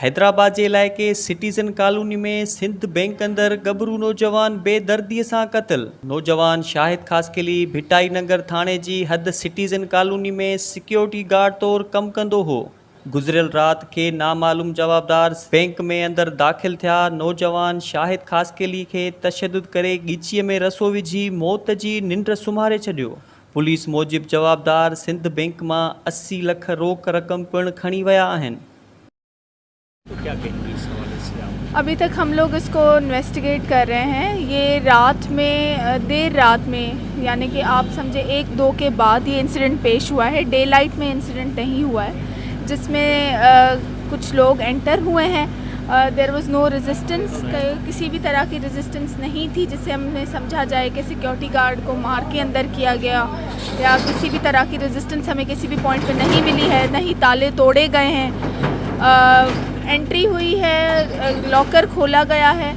हैदराबाद के इलाइक़े citizen colony में सिंध बैंक अंदर गबरू नौजवान बेदर्दी से कत्ल। नौजवान शाहिद खासकेली भिटाई नगर थाने की हद सिटीज़न कॉलोनी में सिक्योरिटी गार्ड तौर कम कंदो हो। गुजरियल रात के नामालूम जवाबदार बैंक में अंदर दाखिल थिया नौजवान शाहिद खासकेली के तशद्दुद करे गिची में रसो विझी मौत की निंड सुम्हारे छड़ियो। पुलिस मूजिब जवाबदार सिंध बैंक में 80 लाख रोक रकम पिण खणी वया आहिनि। तो क्या कहेंगे इस हवाले से आप? अभी तक हम लोग इसको इन्वेस्टिगेट कर रहे हैं। ये रात में देर रात में यानी कि आप समझे 1-2 के बाद ये इंसिडेंट पेश हुआ है। डे लाइट में इंसिडेंट नहीं हुआ है जिसमें कुछ लोग एंटर हुए हैं। देयर वाज नो रेजिस्टेंस, किसी भी तरह की रेजिस्टेंस नहीं थी जिससे हमने समझा जाए कि सिक्योरिटी गार्ड को मार के अंदर किया गया या किसी भी तरह की रेजिस्टेंस हमें किसी भी पॉइंट पे नहीं मिली है। नहीं ताले तोड़े गए हैं, एंट्री हुई है, लॉकर खोला गया है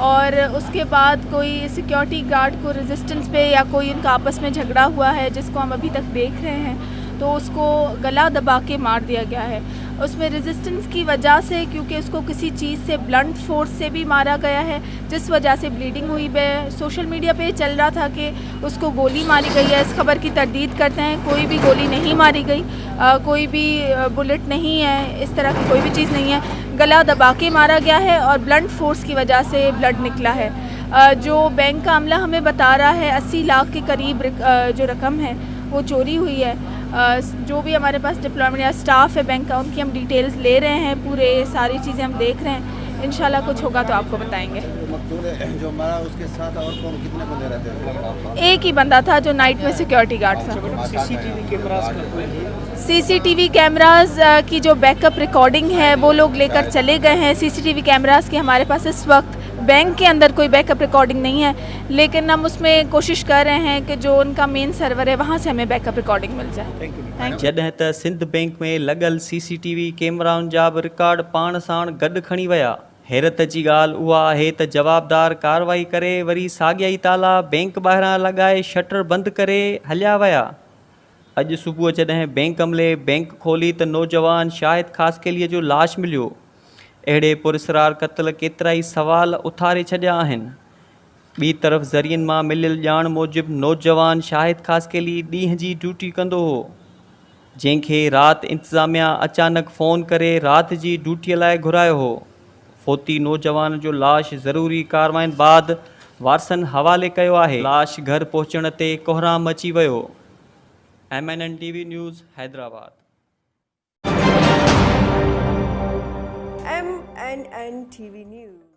और उसके बाद कोई सिक्योरिटी गार्ड को रेजिस्टेंस पे या कोई इनका आपस में झगड़ा हुआ है जिसको हम अभी तक देख रहे हैं, तो उसको गला दबा के मार दिया गया है। उसमें रेजिस्टेंस की वजह से, क्योंकि उसको किसी चीज़ से ब्लंट फोर्स से भी मारा गया है जिस वजह से ब्लीडिंग हुई। सोशल मीडिया पे चल रहा था कि उसको गोली मारी गई है। इस खबर की तरदीद करते हैं, कोई भी गोली नहीं मारी गई, कोई भी बुलेट नहीं है, इस तरह की कोई भी चीज़ नहीं है। गला दबा के मारा गया है और ब्लंट फोर्स की वजह से ब्लड निकला है। जो बैंक का अमला हमें बता रहा है 80 लाख के करीब जो रकम है वो चोरी हुई है। जो भी हमारे पास डिप्लॉयमेंट या स्टाफ है बैंक का, उनकी हम डिटेल्स ले रहे हैं, पूरे सारी चीज़ें हम देख रहे हैं। इंशाल्लाह कुछ होगा तो आपको बताएंगे। जो मारा उसके साथ और कौन कितने बंदे रहते थे? एक ही बंदा था जो नाइट में सिक्योरिटी गार्ड था। सीसीटीवी कैमरास की जो बैकअप रिकॉर्डिंग है वो लोग लेकर चले गए हैं। सीसीटीवी कैमरास की हमारे पास इस वक्त बैंक के अंदर कोई बैकअप रिकॉर्डिंग नहीं है, लेकिन हम उसमें कोशिश कर रहे हैं कि जो उनका मेन सर्वर है वहाँ से हमें बैकअप रिकॉर्डिंग मिल जाए। जॾहिं त सिंध बैंक में लगल सीसीटीवी कैमराउनि जा बि रिकॉर्ड पाण साण गॾु खणी विया। हैरत जी ॻाल्हि उहा आहे त जवाबदार कार्रवाई करे वरी साॻिया ई ताला बैंक ॿाहिरां लॻाए शटर बंदि करे हलिया विया। अॼु सुबुह जॾहिं बैंक अमले बैंक खोली त नौजवान शाहिद खासकेलीअ जो लाश मिलियो। अहिड़े पुरस्रार क़त्ल केतिरा ई सवाल उथारे छॾिया आहिनि। ॿी तरफ़ ज़रियनि मां मिलियल ॼाण मूजिबि नौजवान शाहिद खासकेली ॾींहं जी ड्यूटी कंदो हो, जंहिंखे राति इंतिज़ामिया अचानक फ़ोन करे राति जी ड्यूटीअ लाइ घुरायो हो। फोती नौजवान जो लाश ज़रूरी कार्रवाइनि बाद वारसनि हवाले कयो आहे। लाश घर पहुचण ते कोहराम अची वियो। MNN TV news Hyderabad. MNN TV News।